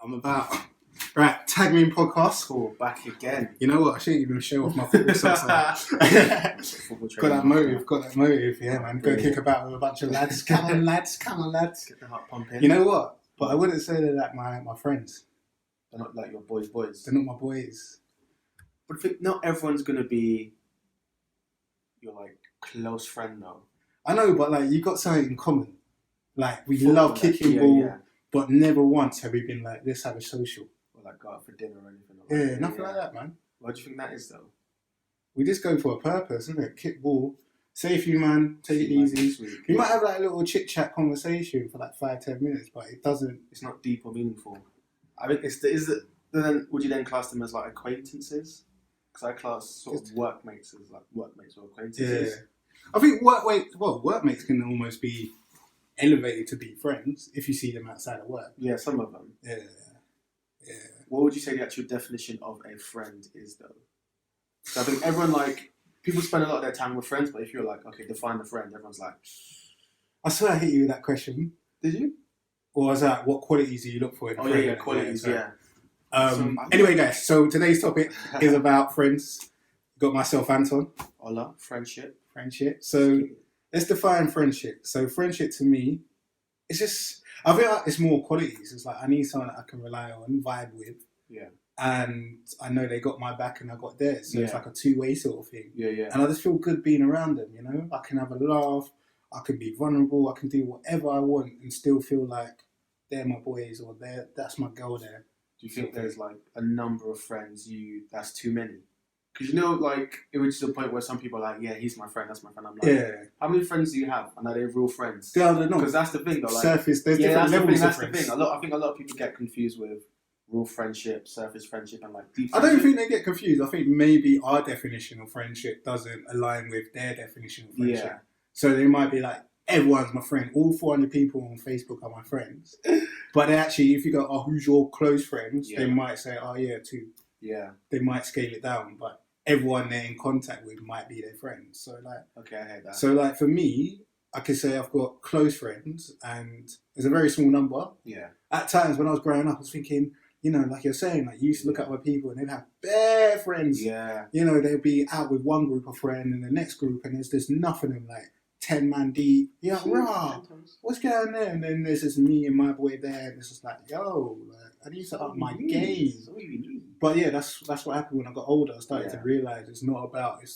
I'm about. Right, Tag Me In Podcast. Cool, back again. You know what? I shouldn't even show off my football socks now. Got that motive, yeah, man. Go kick about with a bunch of lads. Come on, lads. Get the heart pumping. You know what? But I wouldn't say they're like my friends. They're not like your boys. They're not my boys. But I think not everyone's going to be your, like, close friend, though. I know, but, like, you got something in common. Like, we love kicking ball, but never once have we been like, let's have a social. Or, like, go out for dinner or anything like that. Nothing like that, man. What do you think that is, though? We just go for a purpose, isn't it? Kick ball. Safe you, man. Take it easy. You might have, like, a little chit-chat conversation for, like, 5-10 minutes, but it doesn't... It's not deep or meaningful. I think then would you then class them as, like, acquaintances? Because I class sort of workmates as, like, workmates or acquaintances. Yeah. I think workmates can almost be elevated to be friends if you see them outside of work. Yeah, some of them. Yeah. What would you say the actual definition of a friend is, though? So I think everyone, like, people spend a lot of their time with friends, but if you're like, okay, define a friend, everyone's like... I swear I hit you with that question. Did you? Or was that, what qualities do you look for in a friend? Yeah, qualities, yeah. Anyway, guys, so today's topic is about friends. Got myself, Anton. Hola, friendship. So let's define friendship. So friendship to me, it's just, I feel like it's more qualities. It's like I need someone that I can rely on, vibe with. Yeah. And I know they got my back and I got theirs. So it's like a two-way sort of thing. Yeah. And I just feel good being around them, you know? I can have a laugh, I can be vulnerable, I can do whatever I want and still feel like they're my boys or that's my girl there. Do you think there's like a number of friends that's too many? Because, you know, like, it reaches a point where some people are like, yeah, he's my friend, that's my friend. I'm like, how many friends do you have? And are they real friends? Yeah, they're not. Because that's the thing, though. Like, surface, there's different levels of friends. That's the thing. I think a lot of people get confused with real friendship, surface friendship, and, like, deep friendship. I don't think they get confused. I think maybe our definition of friendship doesn't align with their definition of friendship. Yeah. So they might be like, everyone's my friend. All 400 people on Facebook are my friends. But they actually, if you go, oh, who's your close friends? They might say, oh, yeah, 2. Yeah. They might scale it down, but everyone they're in contact with might be their friends. So, like... Okay, I heard that. So, like, for me, I could say I've got close friends, and it's a very small number. Yeah. At times when I was growing up, I was thinking, you know, like you're saying, like, you used to look at other people and they'd have bare friends. Yeah. You know, they'd be out with one group of friends and the next group, and there's just enough of them, like, 10 man deep. Yeah, rah, what's going on there? And then there's just me and my boy there, and it's just like, yo, like, I need to up my game. But yeah, that's what happened when I got older. I started to realise it's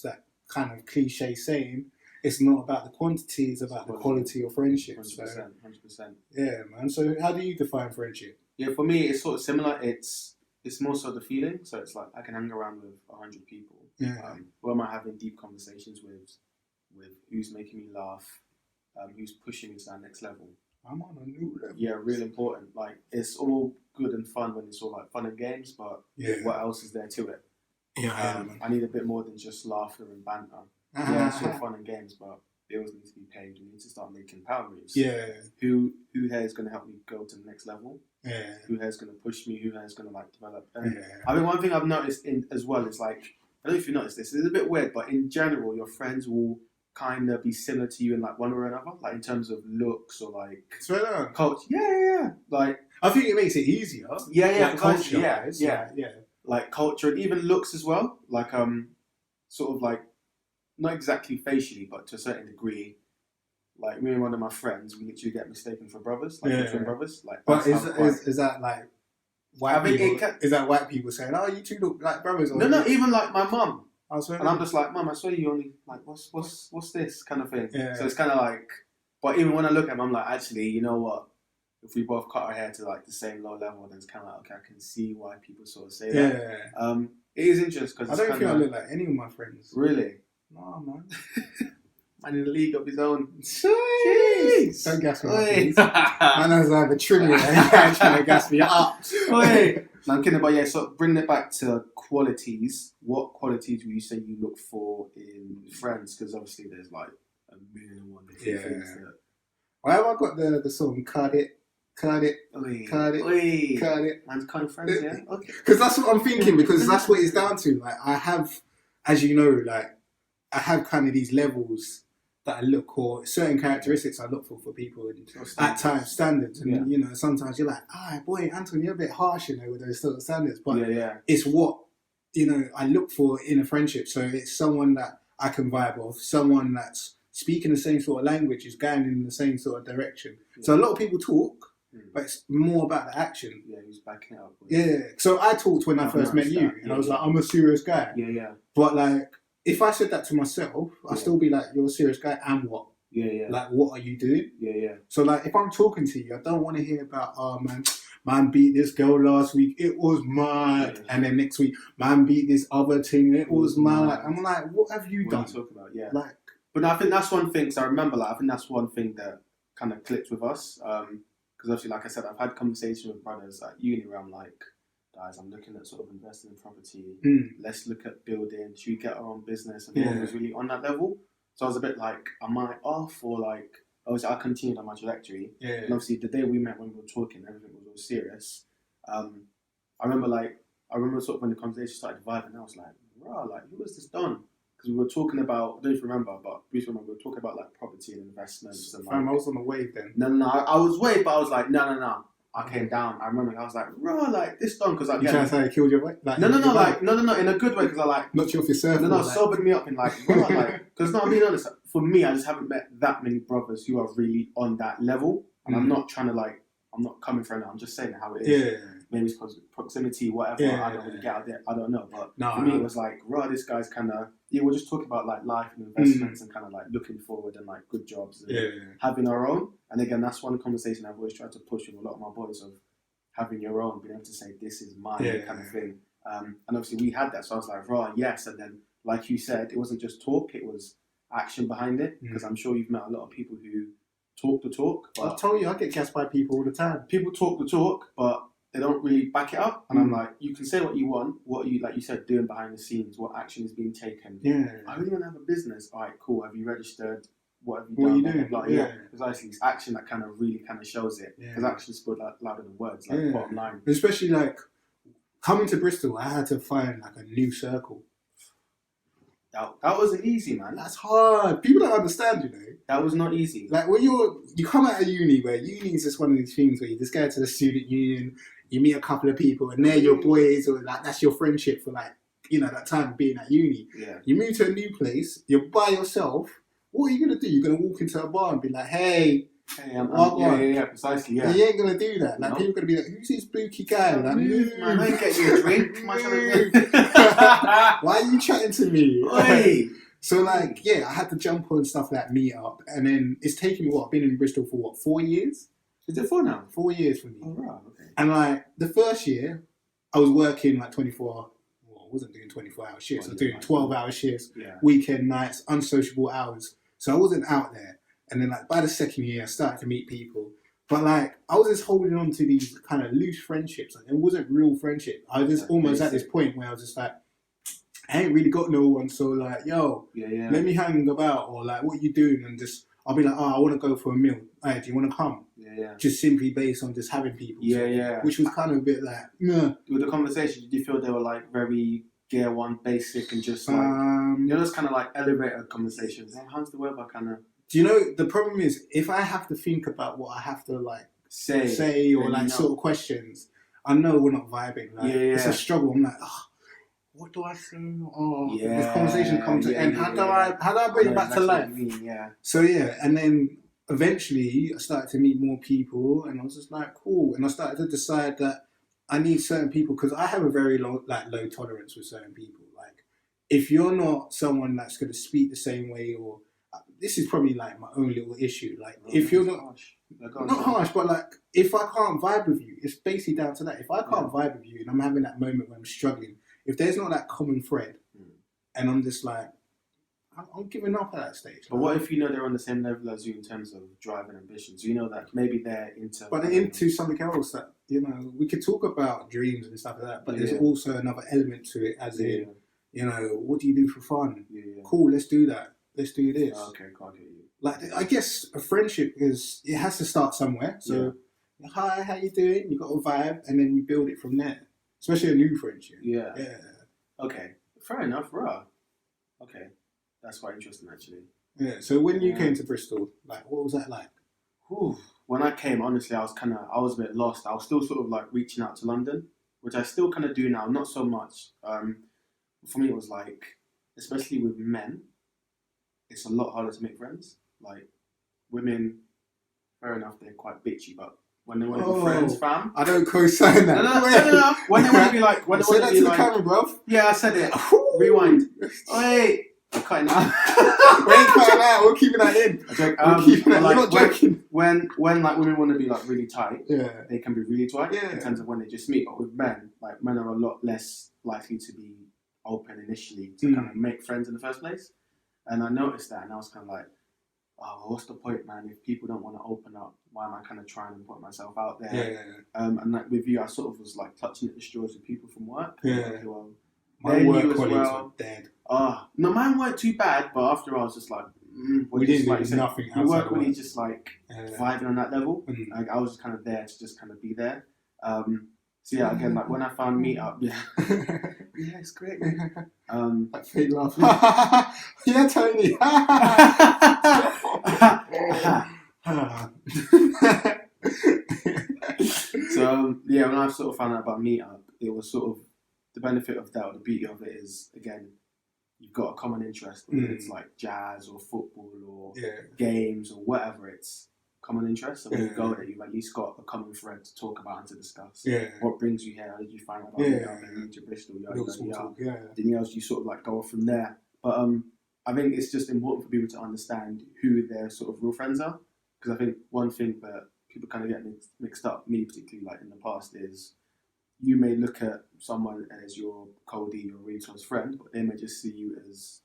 that kind of cliche saying, it's not about the quantity, it's about the quality of friendship. 100%. Yeah, man. So how do you define friendship? Yeah, for me, it's sort of similar. It's more so the feeling. So it's like I can hang around with 100 people. Yeah. Who am I having deep conversations with who's making me laugh, who's pushing me to that next level. I'm on a new level. Yeah, real important. Like, it's all good and fun when it's all like fun and games, but what else is there to it? Yeah, I need a bit more than just laughter and banter. Yeah, it's all fun and games, but bills need to be paid. We need to start making power moves. Yeah. Who here is going to help me go to the next level? Yeah. Who here is going to push me? Who here is going to like develop? I mean, one thing I've noticed as well is like, I don't know if you noticed this. It's a bit weird, but in general, your friends will kind of be similar to you in like one or another, like in terms of looks or like culture. Yeah. Like, I think it makes it easier. Yeah, like culture. Yeah. Like culture and even looks as well. Like sort of like not exactly facially, but to a certain degree. Like me and one of my friends, we literally get mistaken for brothers, like twin brothers. Like, but is that like white people? Is that white people saying, "Oh, you two look like brothers"? Or no, even like my mum. And I'm just like, Mum, I swear you only like what's this kind of thing. Yeah. So it's kind of like, but even when I look at him, I'm like, actually, you know what? If we both cut our hair to like the same low level, then it's kind of like, okay, I can see why people sort of say that. It is interesting because I don't think I look like any of my friends. Really? No, man. Man in a league of his own. Jeez. Don't gas me up, please. Man has like a trillion trying to gas me up. No, I'm kidding, but yeah, so bringing it back to qualities, what qualities would you say you look for in friends? Because obviously there's like a million and one different things that... Why have I got the song, cut it? Man's kind of friends, yeah? Okay. Because that's what I'm thinking, because that's what it's down to. Like, I have, as you know, like, I have kind of these levels that I look, or certain characteristics I look for people, and at times standards. And you know, sometimes you're like, boy, Anton, you're a bit harsh, you know, with those sort of standards. But it's what, you know, I look for in a friendship. So it's someone that I can vibe off, someone that's speaking the same sort of language, is going in the same sort of direction. So a lot of people talk, but it's more about the action. Yeah, he's backing it up. Yeah. So I talked when I first met you, and I was like, I'm a serious guy. Yeah. But like, if I said that to myself, I'd still be like, you're a serious guy, and what? Yeah. Like, what are you doing? Yeah. So like, if I'm talking to you, I don't want to hear about, oh man beat this girl last week, it was mad. And then next week, man beat this other thing, it was mad. I'm like, what have you done? What are you talking about? Yeah. Like, but I think that's one thing, so I remember, like, I think that's one thing that kind of clicked with us. Because obviously, like I said, I've had conversations with brothers at uni where I'm like, guys, I'm looking at sort of investing in property. Let's look at building. Should we get our own business? And no one was really on that level. So I was a bit like, am I off? Or like, obviously, I continued on my trajectory. And obviously, the day we met, when we were talking, everything was all serious. I remember sort of when the conversation started vibing, I was like, wow, like, who was this done? Because we were talking about, I don't know if you remember, but we were talking about like property and investments. And like, I was on the wave then. No, I was wave, but I was like, no. I came down. I remember I was like, raw, like this done because like. You trying to say I killed your way? Like, no, in a good way because I like. Not your surfer. No, sobered me up in like, raw, like, because not being honest, for me, I just haven't met that many brothers who are really on that level, and I'm not trying to like, I'm not coming for it now. I'm just saying how it is. Yeah. Maybe it's because proximity, whatever. I don't really get out there. I don't know, but for me, it was like, raw. This guy's kind of. Yeah, we're just talking about like life and investments and kind of like looking forward and like good jobs and having our own. And again, that's one conversation I've always tried to push with a lot of my boys of having your own, being able to say this is mine kind of thing. And obviously we had that, so I was like, right, yes. And then, like you said, it wasn't just talk; it was action behind it. Because I'm sure you've met a lot of people who talk the talk. But I told you, I get gassed by people all the time. People talk the talk, but they don't really back it up. And I'm like, you can say what you want, what are you, like you said, doing behind the scenes, what action is being taken. I really want to have a business. All right, cool. Have you registered? What have you done? What are you doing? Precisely. It's action that kind of really shows it. Because action spoke louder than words, like bottom line. Especially like coming to Bristol, I had to find like a new circle. That wasn't easy, man. That's hard. People don't understand, you know. That was not easy. Like when you come out of uni, where uni is just one of these things where you just go to the student union, you meet a couple of people, and they're your boys, or like that's your friendship for like, you know, that time of being at uni. You move to a new place, you're by yourself. What are you gonna do? You're gonna walk into a bar and be like, hey, precisely. You ain't gonna do that. Like people are gonna be like, who's this spooky guy? Like, move, man, I ain't get you a drink. Why are you chatting to me? So like, I had to jump on stuff like Meetup, and then it's taken me I've been in Bristol for 4 years? Is it 4 now? 4 years for me. Oh right, okay. And like the first year, I was working like 24. Well, I wasn't doing 24-hour shifts. I was doing 12-hour shifts, weekend nights, unsociable hours. So I wasn't out there. And then like by the second year, I started to meet people. But like I was just holding on to these kind of loose friendships. Like it wasn't real friendship. I was just almost at this point where I was just like, I ain't really got no one. So like, yo, let me hang about, or like, what you doing? And just I'll be like, I want to go for a meal. Hey, do you want to come? Just simply based on just having people. Which was kind of a bit like, With the conversation, did you feel they were like very gear one, basic, and just like, you know, those kind of like elevator conversations? Hey, how's the weather? Kind of. Do you know, the problem is, if I have to think about what I have to like say or like sort of questions, I know we're not vibing. Like, it's a struggle. I'm like, what do I say? This conversation comes to end. How do I bring it back to life? So and then eventually I started to meet more people, and I was just like, cool. And I started to decide that I need certain people, because I have a very low tolerance with certain people. Like, if you're not someone that's going to speak the same way, or this is probably like my own little issue. Like, if you're not harsh, but like, if I can't vibe with you, it's basically down to that. If I can't vibe with you, and I'm having that moment where I'm struggling, if there's not that common thread, and I'm just like, I'm giving up at that stage. But what if you know they're on the same level as you in terms of drive and ambitions? You know that maybe they're into... But they're into something else that, you know, we could talk about dreams and stuff like that, but there's also another element to it, as in, you know, what do you do for fun? Cool, let's do that. Let's do this. Okay, can't get you. Like, I guess a friendship it has to start somewhere. So, hi, how you doing? You got a vibe, and then you build it from there. Especially a new friendship. Okay, fair enough, raw. Okay, that's quite interesting actually. Yeah. So when you came to Bristol, like, what was that like? Whew. When I came, honestly, I was a bit lost. I was still sort of like reaching out to London, which I still kind of do now, not so much. For me, it was like, especially with men, it's a lot harder to make friends. Like, women, fair enough, they're quite bitchy, but when they want to be friends, fam. I don't co-sign that. No. When they want to be like, when they want to be like, camera, bro. Yeah, I said it. Rewind. Oh, hey, I'm cutting out. We ain't cutting out. We're keeping that in. We're keeping that. Like, You're not joking. When like women want to be like really tight, yeah, they can be really tight Yeah. in terms of when they just meet. But with men, like men are a lot less likely to be open initially to kind of make friends in the first place. And I noticed that, and I was kind of like, oh, well, what's the point, man? If people don't want to open up, why am I kind of trying to put myself out there? Yeah. And like with you, I sort of was like touching at the straws with people from work. Yeah. My work colleagues were dead. No, mine weren't too bad, but after I was just like, we didn't do nothing. We weren't really just like vibing on that level. Like I was just kind of there to just kind of be there. So yeah, again, like when I found Meetup, yeah, it's great. That fake laugh. Yeah, Tony. So yeah, when I sort of found out about Meetup, it was sort of the benefit of that, or the beauty of it is, again, you've got a common interest, whether it's like jazz or football or games or whatever, it's common interest. So when you go there, you've at least got a common thread to talk about and to discuss. Yeah. What brings you here? How did you find out about Meetup and to Bristol? Then else you sort of like go off from there. But I think it's just important for people to understand who their sort of real friends are, because I think one thing that people kind of get mixed up, me particularly, like in the past, is you may look at someone as your coldie or really close friend, but they may just see you as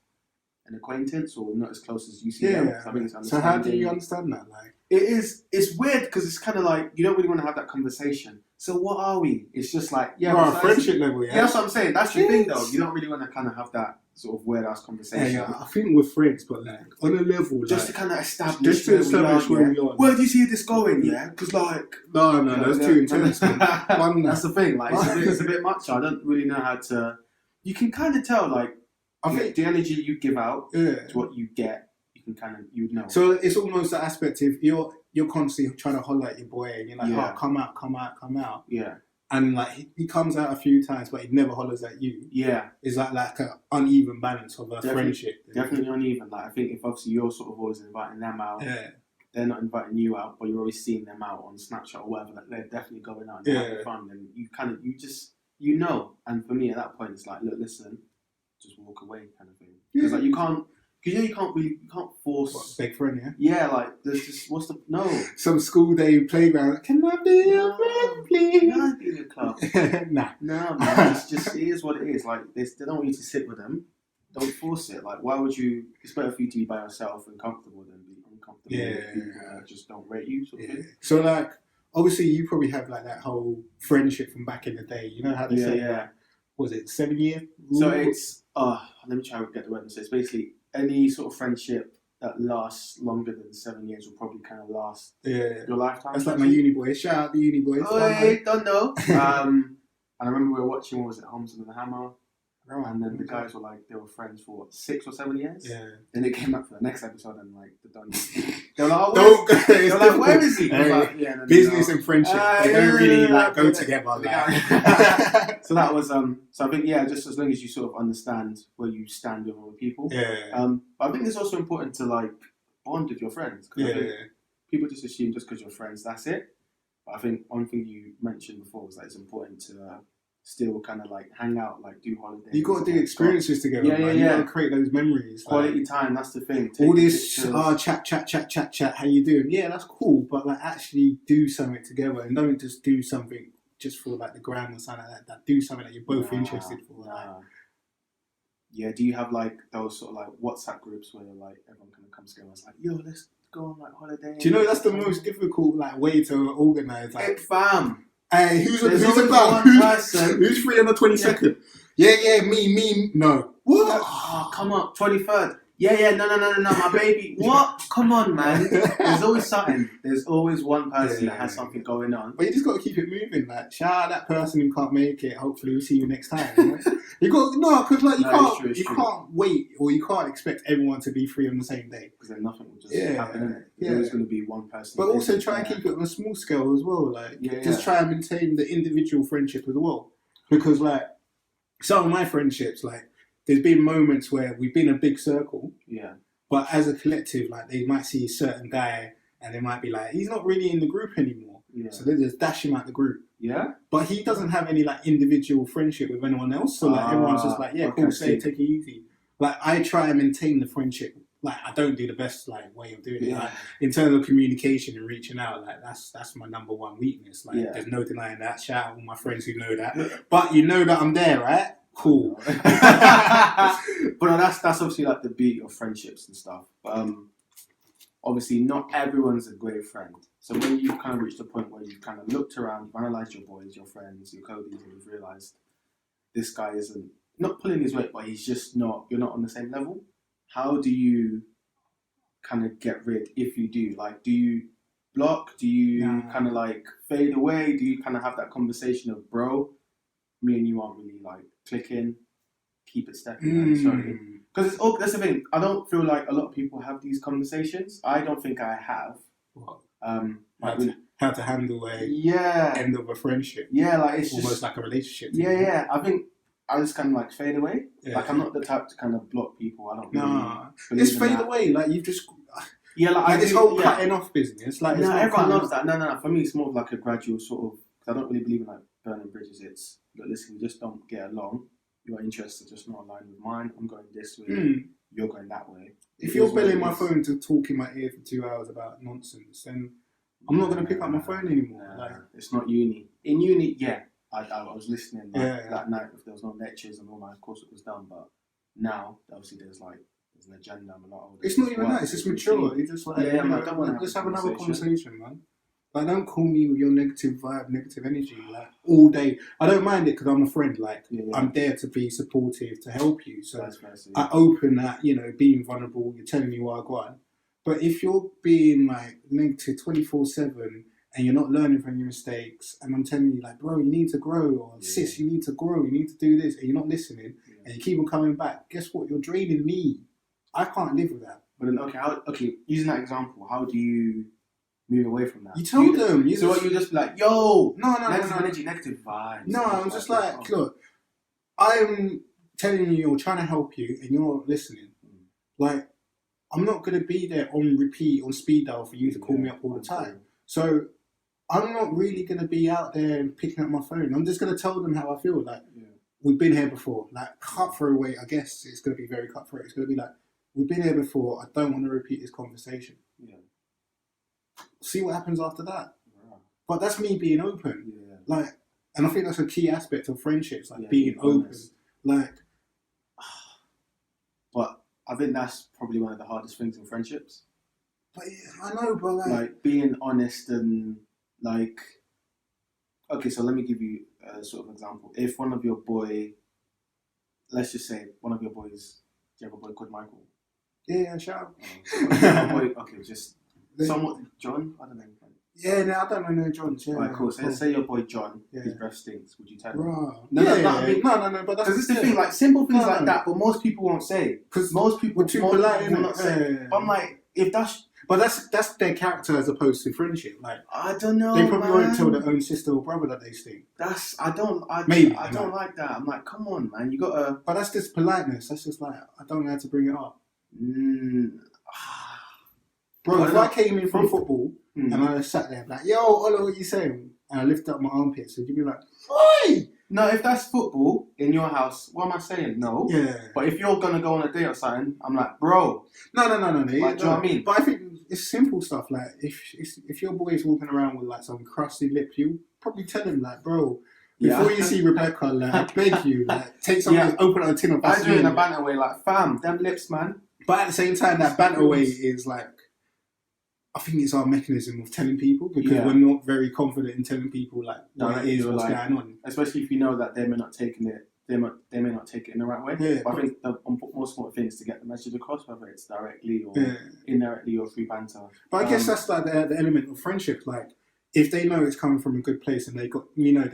an acquaintance or not as close as you see them. So, I think it's so how do you understand that? Like, it's weird because it's kind of like you don't really want to have that conversation. So what are we? It's just like a friendship level. Yeah, that's what I'm saying. That's the thing, though. You don't really want to kind of have that sort of weird ass conversation. Yeah, I think we're friends, but like on a level, just to kind of establish, where we are. Where do you see this going? Yeah, because like no, that's too intense. That's the thing. Like it's a bit much. I don't really know how to. You can kind of tell, like I think the energy you give out to what you get. You can you'd know. So it's almost the aspect of you're constantly trying to holler at your boy, and you're like, oh, come out. Yeah. And like he comes out a few times, but he never hollers at you. Yeah. It's like an uneven balance of a friendship. Definitely uneven. Like I think if obviously you're sort of always inviting them out, they're not inviting you out, but you're always seeing them out on Snapchat or whatever. Like they're definitely going out and having fun, and you just know. And for me at that point, it's like, look, listen, just walk away, kind of thing. Because like you can't force. Big friend, Yeah, like there's just some school day playground. Can I be your friend, please? Can I be in your club? Nah. No, man. It's just it is what it is. Like they don't want you to sit with them. Don't force it. Like why would you? It's better for you to be by yourself and comfortable than be uncomfortable with people that just don't rate you. Sort of thing. So like, obviously you probably have like that whole friendship from back in the day. You know how they say, like, was it 7 year rule? So it's let me try to get the word. So it's basically any sort of friendship that lasts longer than 7 years will probably kind of last your lifetime. That's like my uni boys. Shout out the uni boys. Oh, I don't know. And I remember we were watching, what was it, Holmes and the Hammer? And then the guys were like, they were friends for what, 6 or 7 years? Yeah. Then they came up for the next episode and like, they were like, oh, they were like, where is he? Like, business and friendship, they don't really like go together. So that was, so I think, just as long as you sort of understand where you stand with other people. But I think it's also important to like bond with your friends. Because I think people just assume just because you're friends, that's it. But I think one thing you mentioned before was that it's important to still kind of like hang out, like do holidays. You got to do experiences together. You got to create those memories. Quality time, that's the thing. All this chat. How you doing? Yeah, that's cool. But like actually do something together, and don't just do something just for like the gram or something like that. Do something that you're both interested for. Like. Do you have like those sort of like WhatsApp groups where like everyone kind of comes together? It's like, yo, let's go on like holiday. Do you know that's the most difficult like way to organise? Like, fam. Hey, who's about? Who's free on the 22nd? Yeah, me. No. What? Oh, come on, 23rd. No, my baby. What? Come on, man. There's always something. There's always one person that has something going on. But you just got to keep it moving. Like, shout out that person who can't make it. Hopefully, we'll see you next time. You know? Because like you can't wait, or you can't expect everyone to be free on the same day. Because then nothing will just happen, innit? There's always going to be one person. But also try and keep it on a small scale as well. Like, just try and maintain the individual friendship as well. Because like some of my friendships, like, there's been moments where we've been a big circle. Yeah. But as a collective, like, they might see a certain guy and they might be like, he's not really in the group anymore. Yeah. So they just dash him out the group. Yeah. But he doesn't have any like individual friendship with anyone else. So like everyone's just like, cool, take it easy. Like, I try and maintain the friendship. Like, I don't do the best like way of doing it. Like, in terms of communication and reaching out, like that's my number one weakness. Like, there's no denying that. Shout out all my friends who know that. But you know that I'm there, right? Cool. But no, that's obviously like the beauty of friendships and stuff. Obviously, not everyone's a great friend. So when you've kind of reached a point where you've kind of looked around, you've analysed your boys, your friends, your codies, and you've realised this guy isn't not pulling his weight, but he's just not. You're not on the same level. How do you kind of get rid? If you do, like, do you block? Do you kind of like fade away? Do you kind of have that conversation of, bro, me and you aren't really like clicking? Keep it stepping. Sorry. Because that's the thing. I don't feel like a lot of people have these conversations. I don't think I have. What? How to handle end of a friendship. Yeah, like it's almost just like a relationship. Yeah. I think I just kind of like fade away. Yeah. Like, I'm not the type to kind of block people. I don't. Really it's fade away. Like, you just. Yeah, like this whole cutting off business. Like, everyone loves that. No. For me, it's more of like a gradual sort of. Cause I don't really believe in like burning bridges. It's, look, listen, we just don't get along. Your interests are just not aligned with mine. I'm going this way. You're going that way. If you're belling my phone to talk in my ear for 2 hours about nonsense, then I'm not going to pick up my phone anymore. Like, it's not uni. In uni, I was listening that night. If there was no lectures and all that, of course it was done. But now, obviously, there's an agenda. I'm a lot older. It's not even that. It's just mature. You just like, let's have another conversation, man. Like, don't call me with your negative vibe, negative energy, like, all day. I don't mind it because I'm a friend. Like, I'm there to be supportive, to help you. So I open that, being vulnerable, you're telling me what I got. But if you're being, like, negative 24/7 and you're not learning from your mistakes, and I'm telling you, like, bro, you need to grow, or sis, you need to grow, you need to do this, and you're not listening, and you keep on coming back, guess what? You're draining me. I can't live with that. But then, using that example, how do you move away from that? You told them. So what, you just be like, yo, negative energy, negative vibes. No, I'm just like, look, I'm telling you, or trying to help you, and you're not listening. Like, I'm not going to be there on repeat, on speed dial for you to call me up all the time. So I'm not really going to be out there and picking up my phone. I'm just going to tell them how I feel. Like, we've been here before. Like, cutthroat way, I guess it's going to be very cutthroat. It's going to be like, we've been here before. I don't want to repeat this conversation. Yeah. See what happens after that. Yeah. But that's me being open. Yeah. Like, and I think that's a key aspect of friendships, like being open. Like, but I think that's probably one of the hardest things in friendships. But I know, but like being honest and like, okay, so let me give you a sort of example. If one of your let's just say one of your boys, do you have a boy called Michael? Yeah, shout out. Okay, just somewhat John. I don't know. Yeah, no, I don't know John's. Yeah, right, cool. So let's say your boy John, his breath stinks. Would you tell him? No. But that's because it's the thing, like simple things like that. But most people won't say because most people too polite. Will not say. But I'm like, if that's. But that's their character as opposed to friendship. Like, I don't know. They probably won't tell their own sister or brother that they stink. I don't like that. I'm like, come on, man, you gotta. But that's just politeness. That's just like, I don't know how to bring it up. Bro, if I came in from football and I sat there like, yo, Ola, what you saying? And I lift up my armpits, would you be like, oi? No, if that's football in your house, what am I saying? No. Yeah. But if you're gonna go on a date or something, I'm like, bro. No. Like, do you know what I mean? But I think it's simple stuff. Like, if your boy is walking around with like some crusty lip, you probably tell him like, bro, before you see Rebecca, like, I beg you, like, take something, open a tin of I do it in a banter way, like, fam, them lips, man. But at the same time, that banter way is like, I think it's our mechanism of telling people because we're not very confident in telling people like what it is, what's going on. Especially if you know that they're not taking it they may not take it in the right way. Yeah, but I think the most important thing is to get the message across, whether it's directly or indirectly or through banter. But I guess that's like the element of friendship. Like, if they know it's coming from a good place and they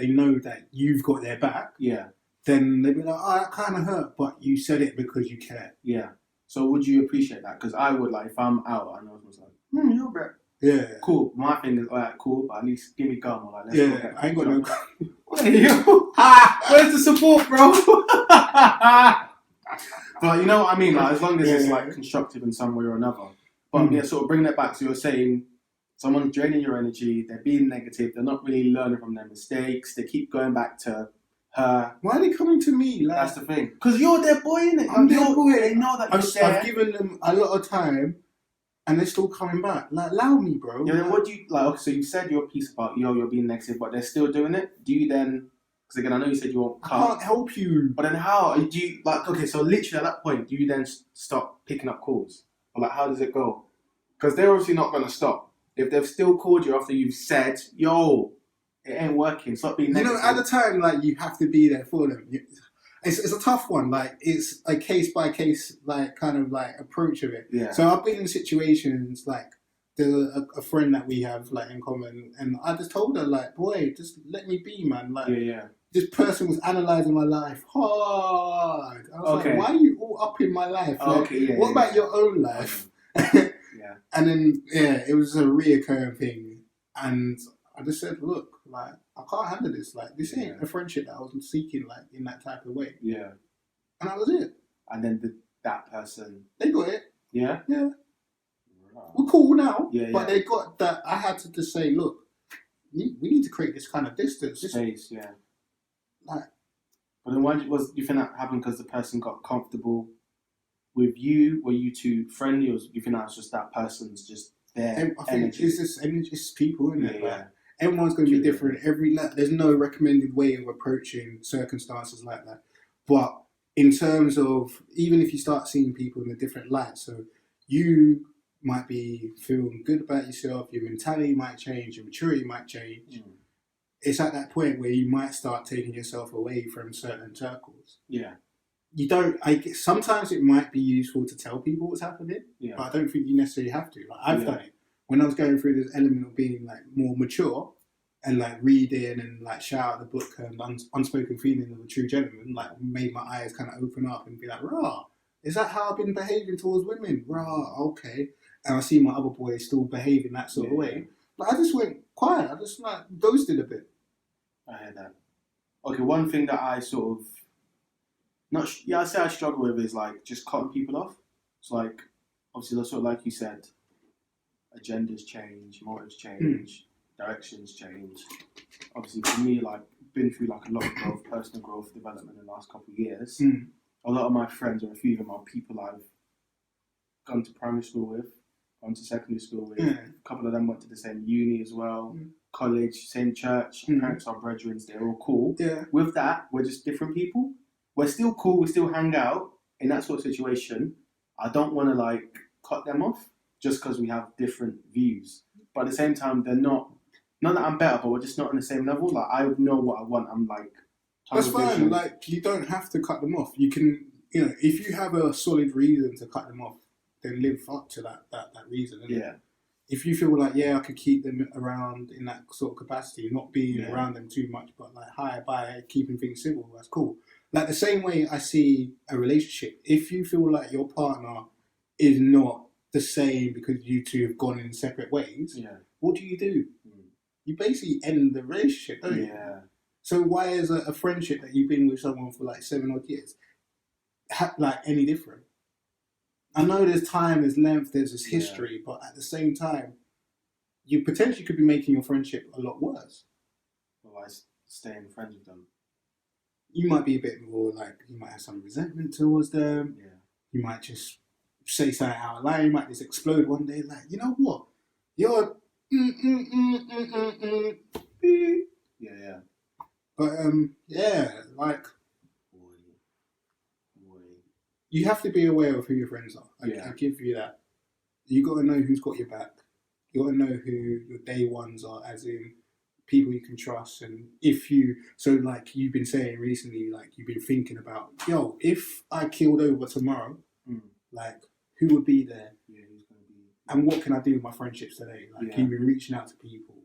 know that you've got their back, then they'll be like, oh, that kind of hurt, but you said it because you care. Yeah. So would you appreciate that? Because I would, like, if I'm out, I know I was like, you're bro. Yeah. Cool. My thing is, alright, cool, but at least give me gum or like, let's go get I ain't got no gum. Where's the support, bro? But you know what I mean? Like, as long as it's like constructive in some way or another. But sort of bringing it back to you're saying someone's draining your energy, they're being negative, they're not really learning from their mistakes, they keep going back to her. Why are they coming to me? Like, that's the thing. Because you're their boy, innit? I'm their boy. They know that you're there. I've given them a lot of time and they're still coming back. Like, allow me, bro. Yeah, then what do you, like, okay, so you said your piece about, you're being negative, but they're still doing it. Do you then, because again, I know you said you won't cut. I can't help you. But then how, do you, like, okay, so literally at that point, do you then stop picking up calls? Or like, how does it go? Because they're obviously not going to stop. If they've still called you after you've said, yo, it ain't working, stop being negative. You know, at the time, like, you have to be there for them. It's a tough one. Like, it's a case by case, like, kind of like approach of it. Yeah. So I've been in situations like there's a friend that we have like in common, and I just told her like, boy, just let me be, man. Like, this person was analysing my life hard. I was like, why are you all up in my life? Like, what about your own life? And then it was a reoccurring thing, and I just said, look, like, I can't handle this. Like, this ain't a friendship that I was seeking, like, in that type of way. Yeah. And that was it. And then that person, they got it. Yeah. Yeah. Wow. We're cool now. Yeah. But they got that. I had to just say, look, we need to create this kind of distance, space. Yeah. Like. But then why do you think that happened? Because the person got comfortable with you? Were you two friendly, or do you think that was just that person's just there? I think it's just energy. It's people, isn't it? Like, everyone's going to be different. There's no recommended way of approaching circumstances like that. But in terms of, even if you start seeing people in a different light, so you might be feeling good about yourself, your mentality might change, your maturity might change. It's at that point where you might start taking yourself away from certain circles. Yeah. You don't. Sometimes it might be useful to tell people what's happening, but I don't think you necessarily have to. Like, I've done it when I was going through this element of being like more mature and like reading and like shout out the book Unspoken Feeling of a True Gentleman. Like, made my eyes kind of open up and be like, rah, is that how I've been behaving towards women? Rah, okay. And I see my other boys still behaving that sort of way. But I just went quiet. I just like ghosted a bit. I hear that. Okay, one thing that I sort of I say I struggle with is like just cutting people off. It's like, obviously, sort of like you said, agendas change, motives change, directions change. Obviously, for me, like, been through like a lot of growth, personal growth, development in the last couple of years. A lot of my friends, or a few of them, are people I've gone to primary school with, gone to secondary school with. A couple of them went to the same uni as well, college, same church. Parents are brethren, they're all cool. Yeah. With that, we're just different people. We're still cool, we still hang out in that sort of situation. I don't want to like cut them off just because we have different views. But at the same time, they're not that I'm better, but we're just not on the same level. Like, I know what I want. I'm like, that's fine. Like, you don't have to cut them off. You can, if you have a solid reason to cut them off, then live up to that reason. Yeah. If you feel like, I could keep them around in that sort of capacity, not being around them too much, but like hi, bye, keeping things civil, that's cool. Like, the same way I see a relationship, if you feel like your partner is not the same because you two have gone in separate ways, what do? You basically end the relationship, don't you? Yeah. So why is a friendship that you've been with someone for like 7 odd years like any different? I know there's time, there's length, there's this history, but at the same time, you potentially could be making your friendship a lot worse. By staying friends with them. You might be a bit more like, you might have some resentment towards them. Yeah. You might just say something out of line. You might just explode one day like, you know what? You're Yeah. But like, you have to be aware of who your friends are. I give you that. You got to know who's got your back. You got to know who your day ones are, as in people you can trust, and if you, so like you've been saying recently, like you've been thinking about, yo, if I killed over tomorrow, like who would be there? Yeah, who's gonna be? And what can I do with my friendships today? Like Yeah. you've been reaching out to people,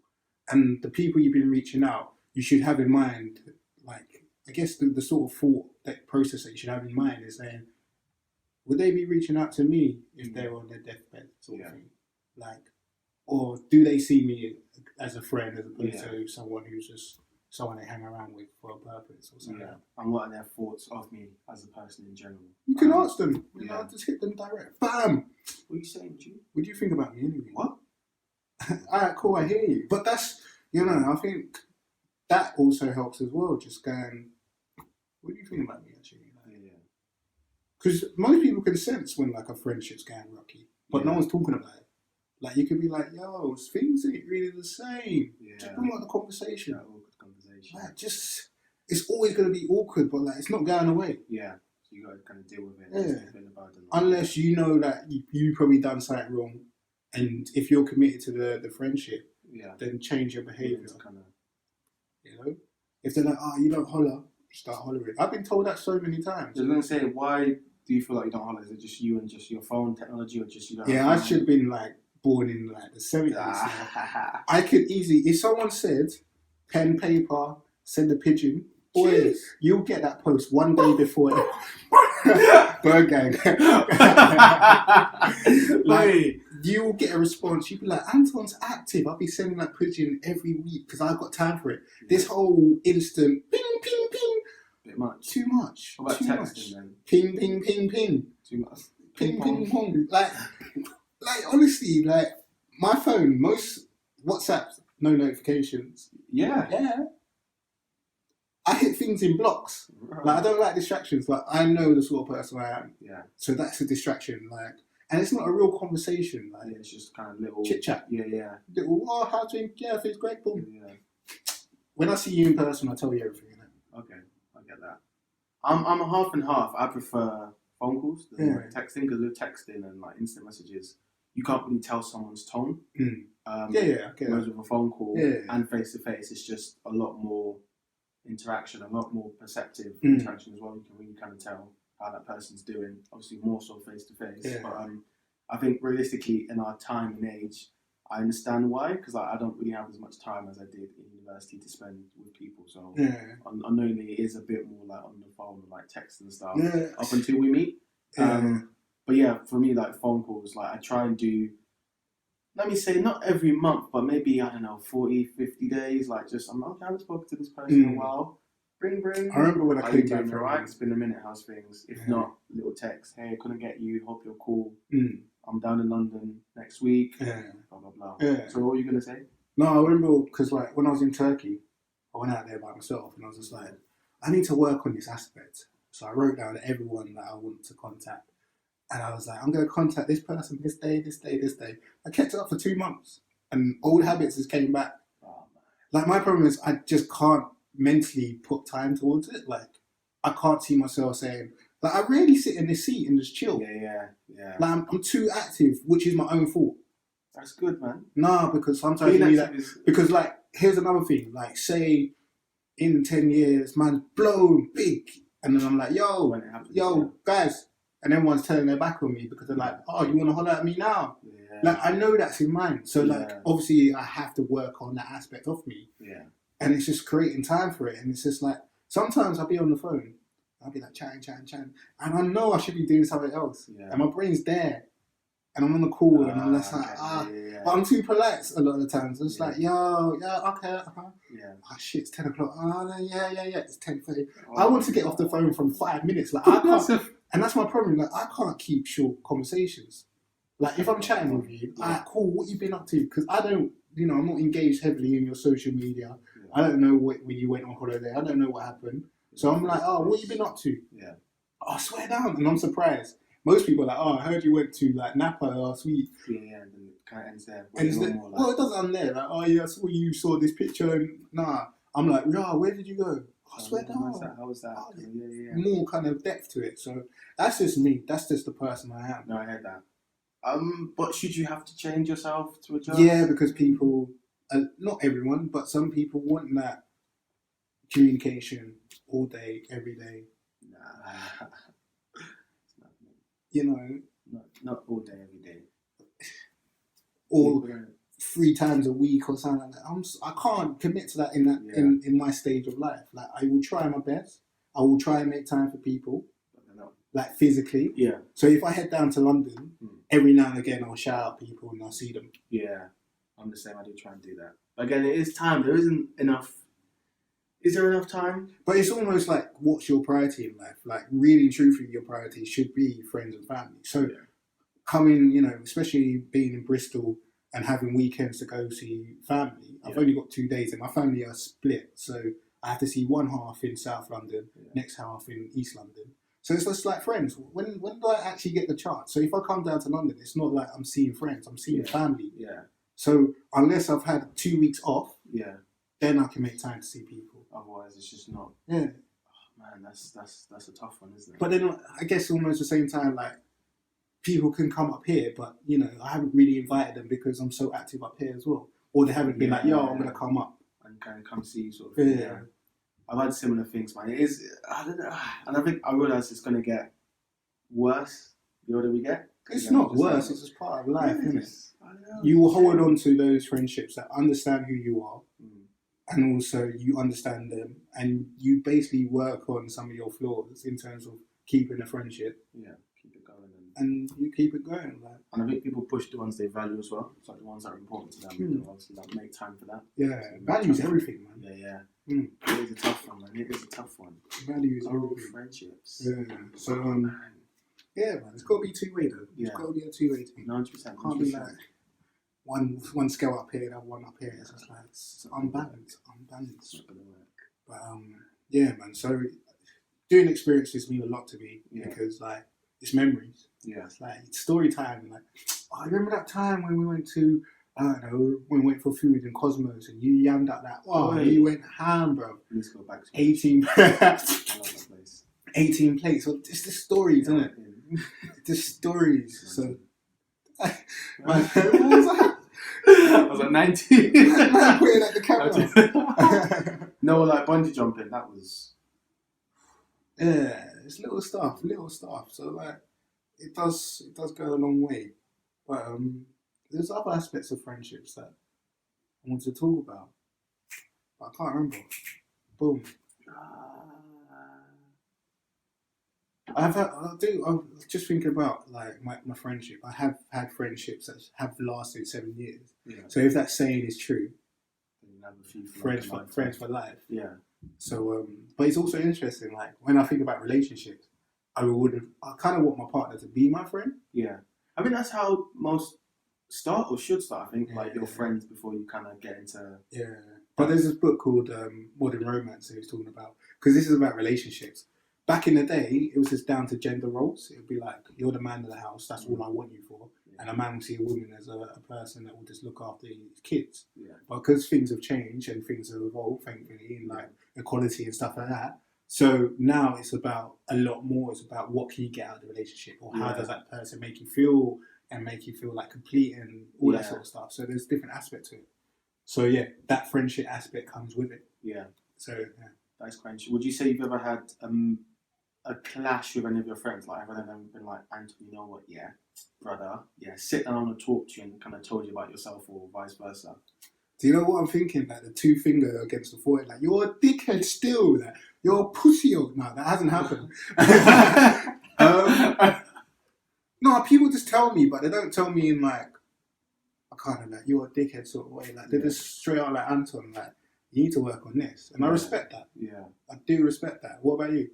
and the people you've been reaching out, you should have in mind, like I guess the sort of thought that process that you should have in mind is saying, would they be reaching out to me if they're on their deathbed, sort of thing? Like, or do they see me as a friend as opposed to someone who's just someone they hang around with for a purpose or something? Yeah. And what are their thoughts of me as a person in general? You can ask them. You know, just hit them direct. Bam! What are you saying, G? What do you think about me anyway? What? Alright, cool, I hear you. But that's, you know, I think that also helps as well, just going, what do you think about me actually? Because most people can sense when like a friendship's going rocky, but no one's talking about it. Like you could be like, yo, things ain't really the same. Just bring out the conversation. Awkward conversation. Like, just, it's always going to be awkward, but like it's not going away. Yeah. So you got to kind of deal with it. Yeah. Unless you know that you probably done something wrong, and if you're committed to the friendship, then change your behaviour. You know, if they're like, oh, you don't holler, start hollering. I've been told that so many times. I was going to say, why do you feel like you don't holler? Is it just you and just your phone technology, or just you don't? Yeah, I should have been like born in like the 70s. I could easily, if someone said pen, paper, send a pigeon, boy, you'll get that post one day before Bird Gang. Like, you'll get a response. You'll be like, Anton's active. I'll be sending that pigeon every week because I've got time for it. This whole instant ping, ping, ping. Bit much. Too much. What about too texting much. then? Ping, ping, ping, ping. Too much. Ping, ping, pong. Like honestly, like my phone, most WhatsApp, no notifications. Yeah. I hit things in blocks. Right. Like I don't like distractions. Like I know the sort of person I am. Yeah. So that's a distraction. Like, and it's not a real conversation. Like it's just kind of little chit chat. Yeah. Little, oh, how do you? Yeah, it's great. Boom. Yeah. When I see you in person, I tell you everything. Okay, I get that. I'm a half and half. I prefer phone calls than like texting, because with texting and like instant messages, you can't really tell someone's tone. I get whereas that. with a phone call and face to face, it's just a lot more interaction, a lot more perceptive interaction as well. You can really kind of tell how that person's doing. Obviously, more so face to face. But I think realistically, in our time and age, I understand why, because I don't really have as much time as I did in university to spend with people. So unknowingly, it is a bit more like on the phone, like text and stuff, up until we meet. But yeah, for me, like phone calls, like I try and do, let me say, not every month, but maybe, I don't know, 40, 50 days. Like just, I'm okay, I haven't spoken to this person in a while. Bring. I remember when I came back from right. It's been a minute. How's things? If not, little text. Hey, couldn't get you. Hope you're cool. I'm down in London next week. Blah blah blah. So what were you gonna say? No, I remember because like when I was in Turkey, I went out there by myself and I was just like, I need to work on this aspect. So I wrote down everyone that I want to contact, and I was like, I'm going to contact this person this day, this day, this day. I kept it up for 2 months, and old habits just came back. Oh, man. Like my problem is I just can't mentally put time towards it. Like I can't see myself saying, like I really sit in this seat and just chill. Yeah. Like I'm too active, which is my own fault. That's good, man. No, because sometimes you need that. Because like, here's another thing. Like say, in 10 years, man's blown big, and then I'm like, yo, guys, and everyone's turning their back on me because they're like, oh, you want to holler at me now? Yeah. Like I know that's in mind. So like, obviously, I have to work on that aspect of me. Yeah. And it's just creating time for it, and it's just like sometimes I'll be on the phone. I'll be like chatting, and I know I should be doing something else, and my brain's there, and I'm on the call, and I'm just like, but I'm too polite a lot of the times. I'm just like, okay, shit, it's 10 o'clock. It's 10:30. I want to get off the phone from 5 minutes. Like I can't, and that's my problem. Like I can't keep short conversations. Like if I'm chatting with you, cool, what you been up to? Because I don't, I'm not engaged heavily in your social media. I don't know when you went on holiday. I don't know what happened. So I'm like, oh, what you been up to? Yeah. Oh, swear down. And I'm surprised. Most people are like, oh, I heard you went to like Napa last week. Yeah, and then it kind of ends there. Well, it doesn't end there. Like, oh yeah, I saw you saw this picture. And nah, I'm like, yeah, where did you go? Oh, swear down. How was that? Oh, yeah. More kind of depth to it. So that's just me. That's just the person I am. No, I heard that. But should you have to change yourself to adjust? Yeah, because people, not everyone, but some people want that communication all day, every day. Nah. You know, not all day, every day. Or 3 times a week or something like that. I can't commit to that in my stage of life. Like, I will try my best. I will try and make time for people, like physically. Yeah. So if I head down to London, every now and again I'll shout out people and I'll see them. Yeah, I'm the same. I do try and do that. Again, it is time. There isn't enough. Is there enough time? But it's almost like, what's your priority in life? Like, really, truthfully, your priority should be friends and family. So coming, you know, especially being in Bristol and having weekends to go see family, I've only got 2 days and my family are split. So I have to see one half in South London, next half in East London. So it's just like friends. When do I actually get the chance? So if I come down to London, it's not like I'm seeing friends, I'm seeing family. Yeah. So unless I've had 2 weeks off, then I can make time to see people. Otherwise, it's just not. Yeah. Oh, man, that's a tough one, isn't it? But then I guess almost the same time, like, people can come up here, but, you know, I haven't really invited them because I'm so active up here as well. Or they haven't been like, yo, I'm going to come up. And kind of come see you sort of. Yeah. I've had similar things, man. It is, I don't know. And I think I realise it's going to get worse the older we get. It's not worse, it's just part of life, isn't it? You will hold on to those friendships that understand who you are. And also you understand them, and you basically work on some of your flaws in terms of keeping a friendship. Yeah, keep it going. And you keep it going. Like. And I think people push the ones they value as well. It's like the ones that are important to them. Obviously, like, make time for that. Yeah, value's everything, man. Yeah. It is a tough one, man. It is a tough one. Value is everything. Friendships. Yeah. So, yeah, man, it's got to be two-way though. It's got to be a two-way thing. 100%. Can't be like one scale up here, another one up here. It's just like, it's unbalanced. It's not gonna work. But yeah, man. So doing experiences mean a lot to me because like it's memories. Yeah. It's like it's story time. Like, I remember that time when we went to when we went for food in Cosmos and you yammed at that. Oh, you went ham, bro. Let's go back to 18. I love that place. 18 plates. So it's the stories, isn't it? The stories. So, man, what was that? I was like 19. Man, put it at the camera. No, like bungee jumping. That was. Yeah, it's little stuff. So like, it does go a long way. But there's other aspects of friendships that I want to talk about, but I can't remember. Boom. I'm just thinking about like my friendship. I have had friendships that have lasted 7 years. Yeah. So if that saying is true, you have a few friends for life. Yeah. So, but it's also interesting. Like when I think about relationships, I kind of want my partner to be my friend. Yeah. I mean that's how most start or should start. I think like your friends before you kind of get into. Yeah. But there's this book called Modern Romance that he's talking about, because this is about relationships. Back in the day, it was just down to gender roles. It would be like, you're the man of the house, that's all I want you for. And a man will see a woman as a person that will just look after his kids. Yeah. But because things have changed and things have evolved, thankfully, in like equality and stuff like that. So now it's about a lot more. It's about what can you get out of the relationship, or how does that person make you feel and make you feel like complete and all that sort of stuff. So there's different aspects to it. So yeah, that friendship aspect comes with it. Yeah. So yeah. That's quite interesting. Would you say you've ever had a clash with any of your friends? Like, have any been like, Anthony, you know what? Yeah, brother. Yeah, sit down and talk to you and kind of told you about yourself, or vice versa. Do you know what I'm thinking? Like the 2 finger against the forehead. Like, you're a dickhead still. Like, you're a pussy. No, that hasn't happened. No, people just tell me, but they don't tell me in like a kind of like, you're a dickhead sort of way. Like, they're just straight out like, Anton, like, you need to work on this. And I respect that. Yeah. I do respect that. What about you?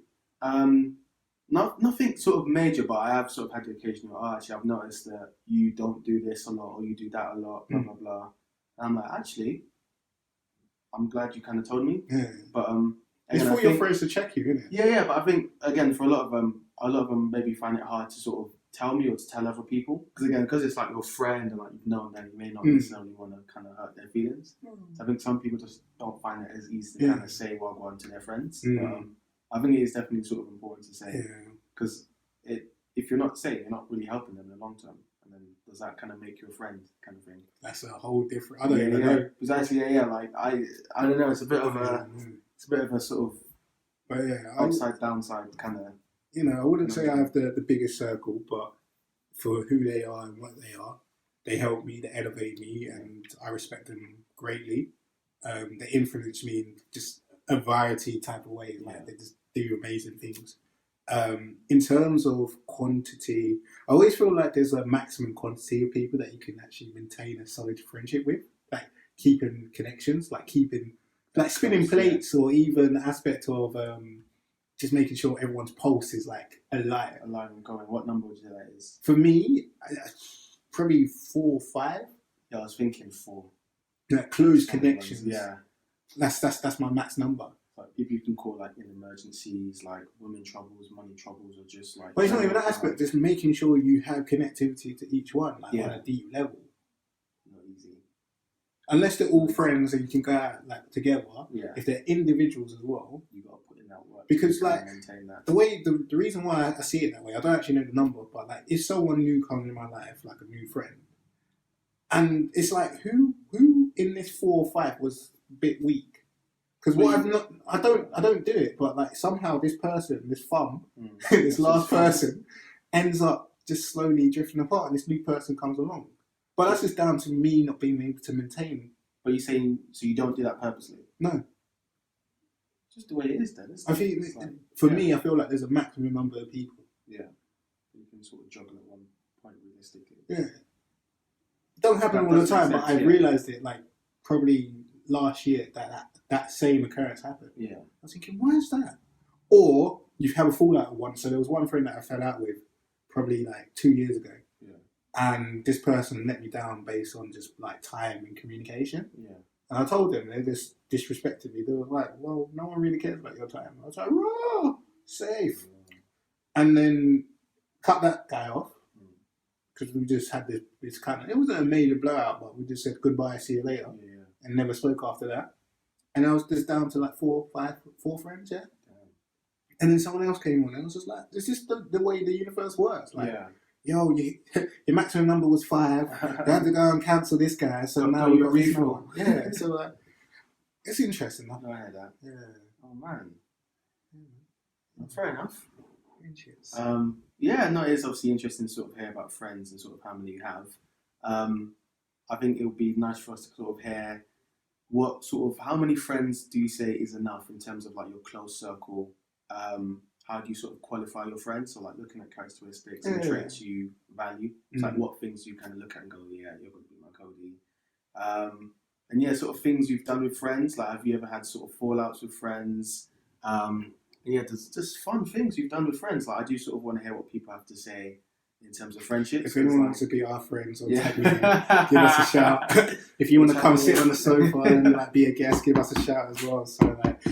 Nothing sort of major, but I have sort of had the occasional, actually, I've noticed that you don't do this a lot, or you do that a lot, blah, blah, blah. And I'm like, actually, I'm glad you kind of told me. Yeah. But, it's for your friends to check you, isn't it? Yeah, but I think, again, for a lot of them maybe find it hard to sort of tell me or to tell other people. Because it's like your friend and like you've known them, you may not necessarily want to kind of hurt their feelings. So I think some people just don't find it as easy to kind of say what on to their friends. I think it is definitely sort of important to say, because if you're not saying, you're not really helping them in the long term. And And does that kind of make you a friend, kind of thing? That's a whole different. I don't even know. Precisely, like I don't know. It's a bit of a sort of but upside downside kind of. You know, I wouldn't say I have the biggest circle, but for who they are and what they help me, they elevate me, and I respect them greatly. They influence me in just a variety type of ways. Like they just do amazing things. In terms of quantity, I always feel like there's a maximum quantity of people that you can actually maintain a solid friendship with, like keeping connections, like spinning plates, or even the aspect of just making sure everyone's pulse is like alive and going. What number would you say that is? For me, probably 4 or 5. Yeah, I was thinking 4. Like close connections. Yeah, that's my max number. Like people you can call like in emergencies, like women troubles, money troubles, or just like. But it's not even that aspect. Just making sure you have connectivity to each one, like on a deep level. Not easy. Unless they're all friends and you can go out like together. Yeah. If they're individuals as well, you got to put in that work. Because like maintain that. the reason why I see it that way, I don't actually know the number, but like if someone new comes in my life, like a new friend, and it's like who in this 4 or 5 was a bit weak. Because I don't do it, but like somehow this person, this this last person, ends up just slowly drifting apart, and this new person comes along. But that's just down to me not being able to maintain. But you're saying so you don't do that purposely? No. Just the way it is, then. I think for me, I feel like there's a maximum number of people. Yeah, you can sort of juggle at one point realistically. Yeah, it don't happen all the time, but I realised it like probably last year that same occurrence happened. Yeah, I was thinking, why is that? Or you have a fallout with one. So there was one friend that I fell out with probably like 2 years ago. Yeah, and this person let me down based on just like time and communication. Yeah. And I told them, they just disrespected me. They were like, well, no one really cares about your time. I was like, raw, safe. And then cut that guy off. Because we just had this kind of, it wasn't a major blowout, but we just said goodbye, see you later. Yeah. And never spoke after that. And I was just down to like 4 friends, yeah. And then someone else came on and I was just like, this is the way the universe works. Like, yo, your maximum number was 5. You had to go and cancel this guy, so now we got this one. Yeah, so it's interesting. I heard that. Yeah. Oh man. Fair enough. Interesting. Yeah, no, it's obviously interesting to sort of hear about friends and sort of how many you have. I think it would be nice for us to sort of hear what sort of, how many friends do you say is enough in terms of like your close circle? How do you sort of qualify your friends? So like looking at characteristics and traits you value. It's like what things you kind of look at and go, yeah, you're going to be my Cody. And yeah, sort of things you've done with friends. Like, have you ever had sort of fallouts with friends? And yeah, there's just fun things you've done with friends. Like, I do sort of want to hear what people have to say in terms of friendships. If anyone wants to be our friends or tag me in, give us a shout. If you want to come sit on the sofa and like be a guest, give us a shout as well. So like,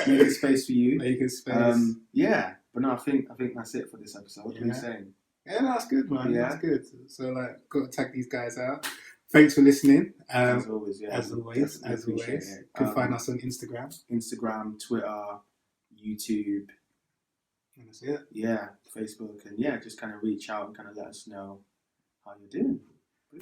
make a space for you. Make a space. Yeah, but no, I think that's it for this episode. What are you saying? Yeah, that's good, man. Yeah, that's good. So like, got to tag these guys out. Thanks for listening. As always, yeah. As always. You can find us on Instagram, Twitter, YouTube. And that's it. Yeah, Facebook, and yeah, just kind of reach out and kind of let us know how you're doing.